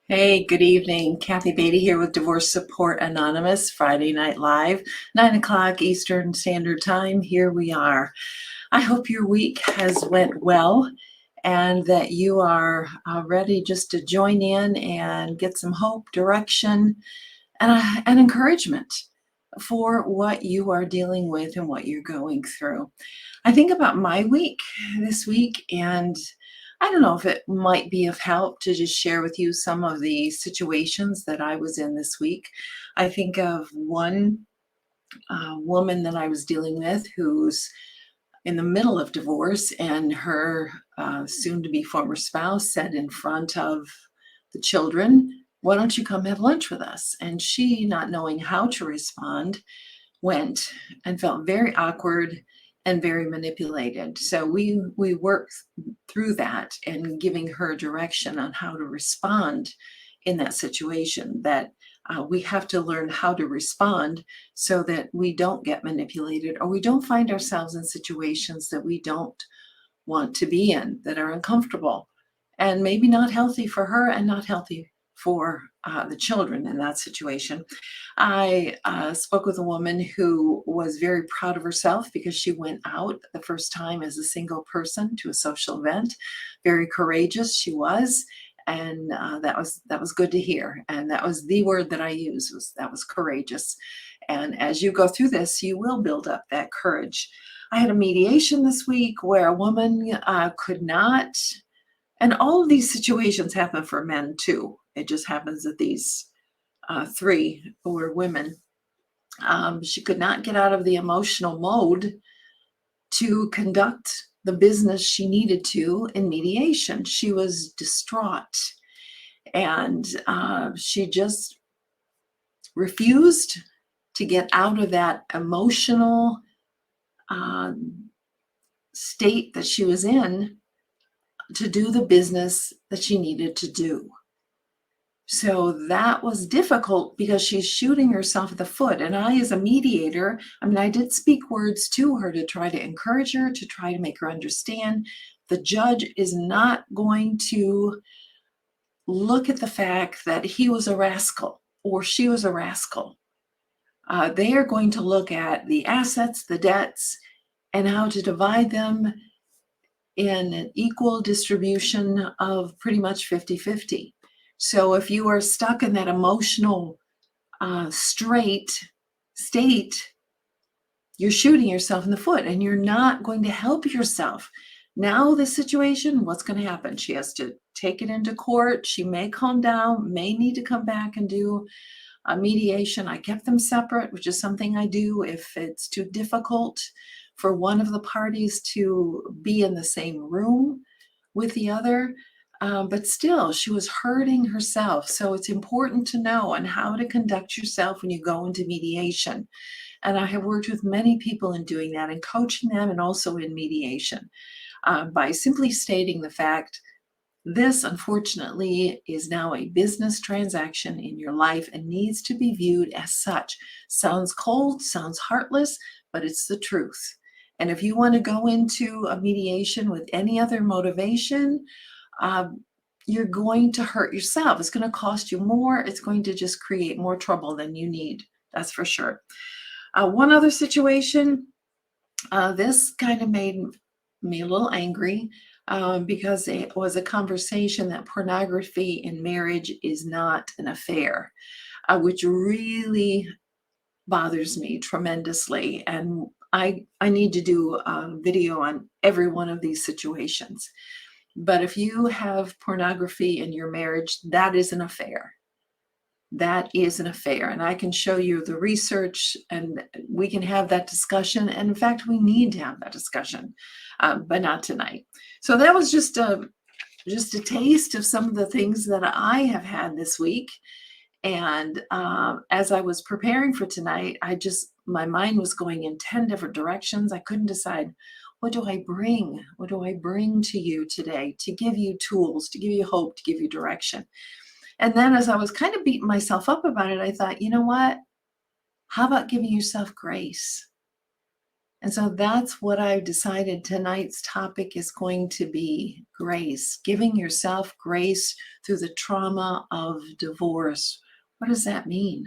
Hey, good evening. Kathy Beatty here with Divorce Support Anonymous, Friday Night Live, 9 o'clock Eastern Standard Time. Here we are. I hope your week has went well and that you are ready just to join in and get some hope, direction, and encouragement for what you are dealing with and what you're going through. I think about my week this week, and I don't know if it might be of help to just share with you some of the situations that I was in this week. I think of one woman that I was dealing with who's in the middle of divorce, and her soon to be former spouse said in front of the children, "Why don't you come have lunch with us?" And she, not knowing how to respond, went and felt very awkward and very manipulated. So we worked through that and giving her direction on how to respond in that situation, that we have to learn how to respond so that we don't get manipulated or we don't find ourselves in situations that we don't want to be in, that are uncomfortable and maybe not healthy for her and not healthy for the children in that situation. I spoke with a woman who was very proud of herself because she went out the first time as a single person to a social event. Very courageous she was, and that was good to hear. And that was the word that I used, was that was courageous. And as you go through this, you will build up that courage. I had a mediation this week where a woman could not, and all of these situations happen for men too. It just happens that these three were women. She could not get out of the emotional mode to conduct the business she needed to in mediation. She was distraught, and she just refused to get out of that emotional state that she was in to do the business that she needed to do. So that was difficult because she's shooting herself in the foot. And I, as a mediator, I did speak words to her to try to encourage her, to try to make her understand the judge is not going to look at the fact that he was a rascal or she was a rascal. They are going to look at the assets, the debts, and how to divide them in an equal distribution of pretty much 50-50. So if you are stuck in that emotional straight state, you're shooting yourself in the foot and you're not going to help yourself. Now the situation, what's going to happen? She has to take it into court. She may calm down, may need to come back and do a mediation. I kept them separate, which is something I do if it's too difficult for one of the parties to be in the same room with the other. But still, she was hurting herself. So it's important to know on how to conduct yourself when you go into mediation. And I have worked with many people in doing that and coaching them, and also in mediation, by simply stating the fact, this unfortunately is now a business transaction in your life and needs to be viewed as such. Sounds cold, sounds heartless, but it's the truth. And if you want to go into a mediation with any other motivation, you're going to hurt yourself. It's going to cost you more. It's going to just create more trouble than you need. That's for sure. One other situation, this kind of made me a little angry because it was a conversation that pornography in marriage is not an affair, which really bothers me tremendously. And I need to do a video on every one of these situations. But if you have pornography in your marriage, that is an affair. That is an affair. And I can show you the research and we can have that discussion. And in fact, we need to have that discussion, but not tonight. So that was just a taste of some of the things that I have had this week. And as I was preparing for tonight, my mind was going in 10 different directions. I couldn't decide, what do I bring? What do I bring to you today to give you tools, to give you hope, to give you direction? And then as I was kind of beating myself up about it, I thought, you know what? How about giving yourself grace? And so that's what I've decided tonight's topic is going to be: grace, giving yourself grace through the trauma of divorce. What does that mean?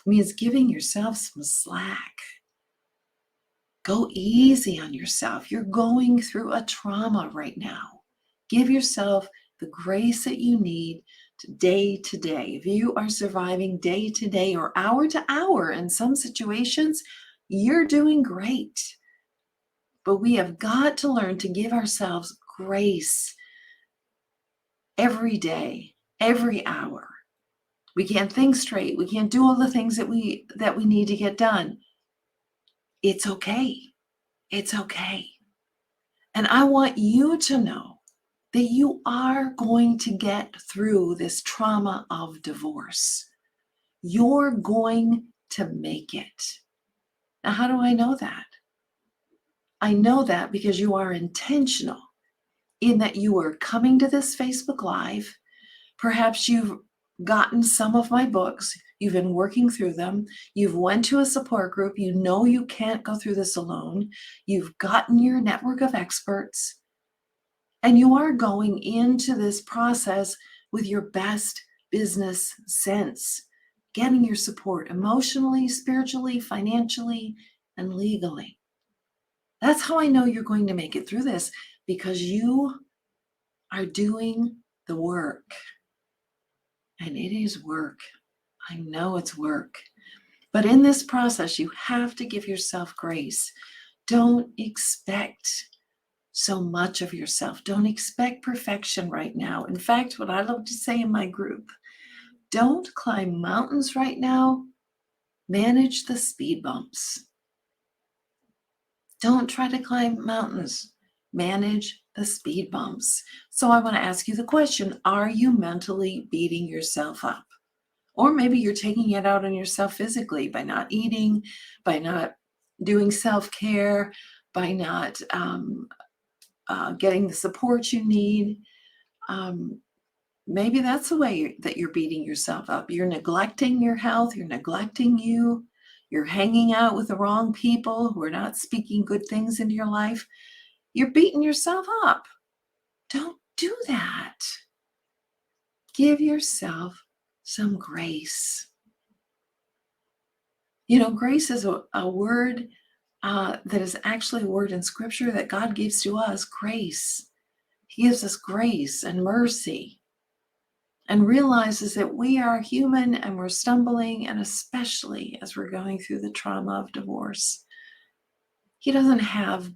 It means giving yourself some slack. Go easy on yourself. You're going through a trauma right now. Give yourself the grace that you need day to day. If you are surviving day to day or hour to hour in some situations, you're doing great. But we have got to learn to give ourselves grace every day, every hour. We can't think straight. We can't do all the things that we need to get done. It's okay. It's okay. And I want you to know that you are going to get through this trauma of divorce. You're going to make it. Now, how do I know that? I know that because you are intentional in that you are coming to this Facebook Live. Perhaps you've gotten some of my books. You've been working through them. You've went to a support group. You know you can't go through this alone. You've gotten your network of experts. And you are going into this process with your best business sense, getting your support emotionally, spiritually, financially, and legally. That's how I know you're going to make it through this, because you are doing the work. And it is work. I know it's work. But in this process, you have to give yourself grace. Don't expect so much of yourself. Don't expect perfection right now. In fact, what I love to say in my group, don't climb mountains right now. Manage the speed bumps. Don't try to climb mountains. Manage the speed bumps. So I want to ask you the question, are you mentally beating yourself up? Or maybe you're taking it out on yourself physically by not eating, by not doing self-care, by not getting the support you need. Maybe that's the way that you're beating yourself up. You're neglecting your health. You're neglecting you. You're hanging out with the wrong people who are not speaking good things into your life. You're beating yourself up. Don't do that. Give yourself some grace. You know, grace is a word that is actually a word in Scripture that God gives to us, grace. He gives us grace and mercy, and realizes that we are human and we're stumbling, and especially as we're going through the trauma of divorce. He doesn't have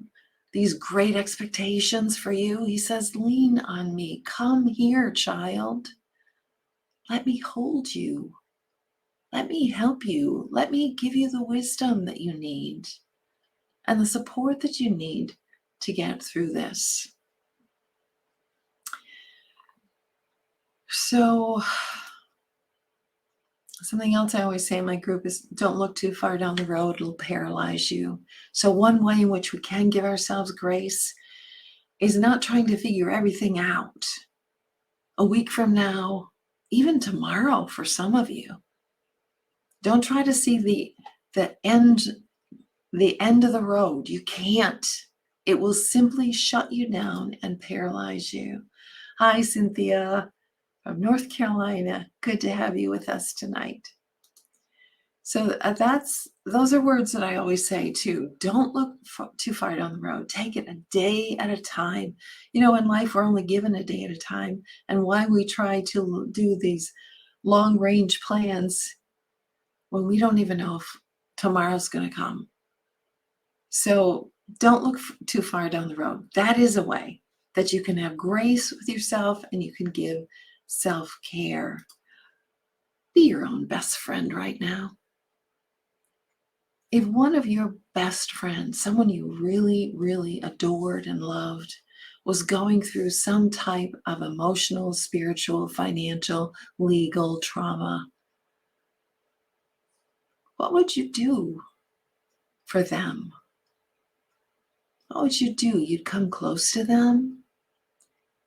these great expectations for you. He says, lean on me. Come here, child. Let me hold you. Let me help you. Let me give you the wisdom that you need and the support that you need to get through this. So, something else I always say in my group is don't look too far down the road, it'll paralyze you. So one way in which we can give ourselves grace is not trying to figure everything out. A week from now, even tomorrow for some of you. Don't try to see the end of the road. You can't. It will simply shut you down and paralyze you. Hi, Cynthia from North Carolina. Good to have you with us tonight. So those are words that I always say too. Don't look too far down the road. Take it a day at a time. You know, in life, we're only given a day at a time. And why we try to do these long range plans when we don't even know if tomorrow's going to come. So don't look too far down the road. That is a way that you can have grace with yourself and you can give self-care. Be your own best friend right now. If one of your best friends, someone you really, really adored and loved, was going through some type of emotional, spiritual, financial, legal trauma, what would you do for them? What would you do? You'd come close to them.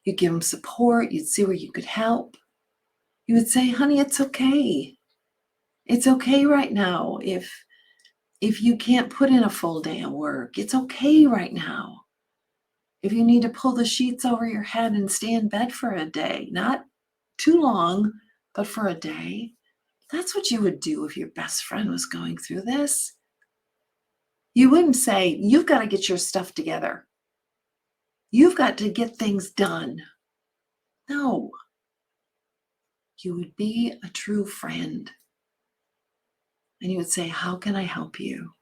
You'd give them support. You'd see where you could help. You would say, honey, it's okay. It's okay right now. If you can't put in a full day of work, it's okay right now. If you need to pull the sheets over your head and stay in bed for a day, not too long, but for a day, that's what you would do if your best friend was going through this. You wouldn't say, you've got to get your stuff together. You've got to get things done. No. You would be a true friend. And you would say, how can I help you?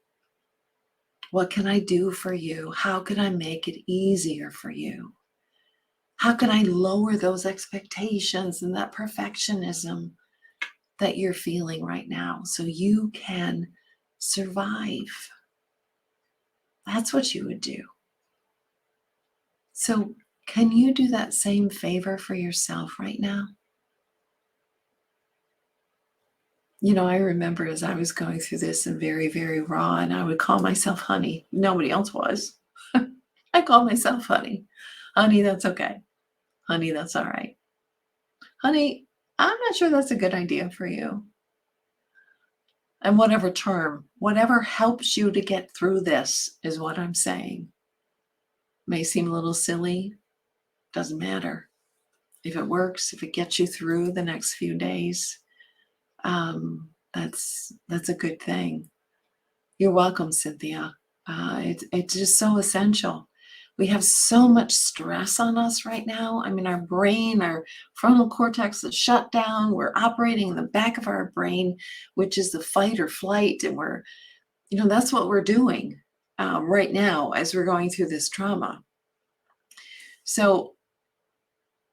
What can I do for you? How can I make it easier for you? How can I lower those expectations and that perfectionism that you're feeling right now so you can survive? That's what you would do. So, can you do that same favor for yourself right now? You know, I remember as I was going through this and very, very raw, and I would call myself honey. Nobody else was. I called myself honey. Honey, that's okay. Honey, that's all right. Honey, I'm not sure that's a good idea for you. And whatever term, whatever helps you to get through this is what I'm saying. May seem a little silly, doesn't matter. If it works, if it gets you through the next few days, that's a good thing. You're welcome, Cynthia. It's just so essential. We have so much stress on us right now. I mean, our brain, our frontal cortex is shut down. We're operating in the back of our brain, which is the fight or flight. And that's what we're doing right now as we're going through this trauma. So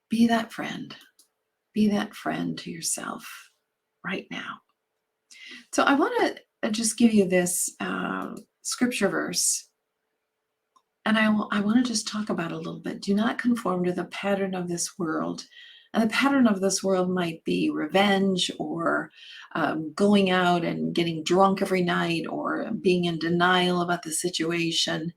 be that friend. Be that friend to yourself right now. So I want to just give you this scripture verse. And I want to just talk about it a little bit. Do not conform to the pattern of this world. And the pattern of this world might be revenge or going out and getting drunk every night or being in denial about the situation.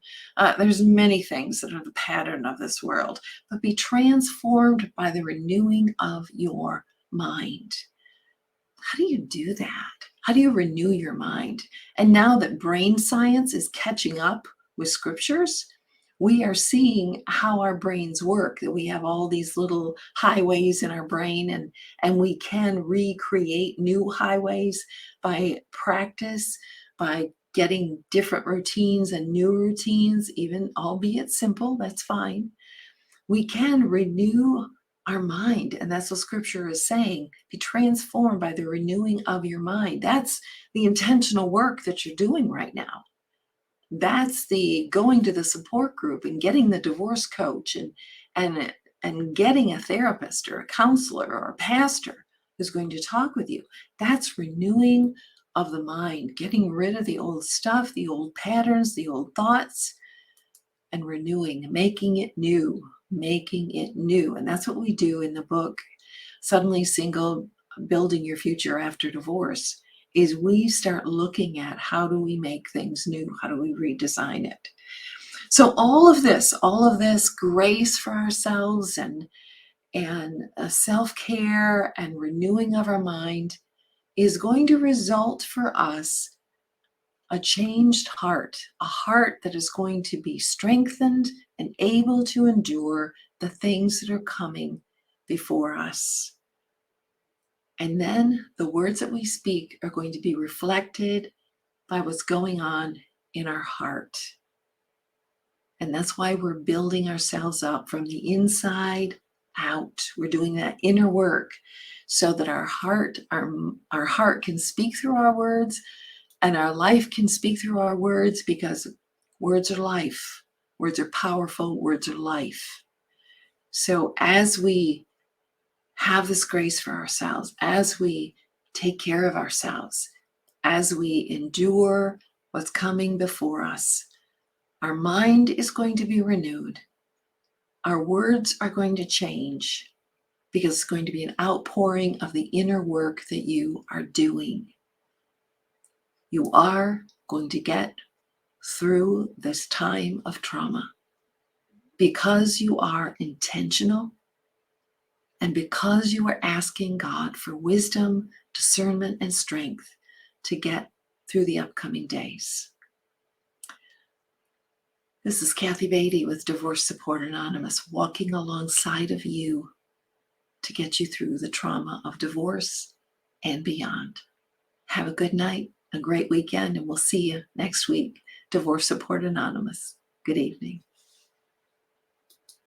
There's many things that are the pattern of this world. But be transformed by the renewing of your mind. How do you do that? How do you renew your mind? And now that brain science is catching up with scriptures, we are seeing how our brains work, that we have all these little highways in our brain, and we can recreate new highways by practice, by getting different routines and new routines, even albeit simple, that's fine. We can renew our mind, and that's what scripture is saying. Be transformed by the renewing of your mind. That's the intentional work that you're doing right now. That's the going to the support group and getting the divorce coach and getting a therapist or a counselor or a pastor who's going to talk with you. That's renewing of the mind, getting rid of the old stuff, the old patterns, the old thoughts, and renewing, making it new. And that's what we do in the book, Suddenly Single, Building Your Future After Divorce, is we start looking at how do we make things new? How do we redesign it? So all of this grace for ourselves and self-care and renewing of our mind is going to result for us a changed heart, a heart that is going to be strengthened and able to endure the things that are coming before us. And then the words that we speak are going to be reflected by what's going on in our heart. And that's why we're building ourselves up from the inside out. We're doing that inner work so that our heart can speak through our words, and our life can speak through our words, because words are life. Words are powerful. Words are life. So as we have this grace for ourselves, as we take care of ourselves, as we endure what's coming before us, our mind is going to be renewed. Our words are going to change, because it's going to be an outpouring of the inner work that you are doing. You are going to get through this time of trauma because you are intentional And because you are asking God for wisdom, discernment, and strength to get through the upcoming days. This is Kathy Beatty with Divorce Support Anonymous, walking alongside of you to get you through the trauma of divorce and beyond. Have a good night, a great weekend, and we'll see you next week. Divorce Support Anonymous. Good evening.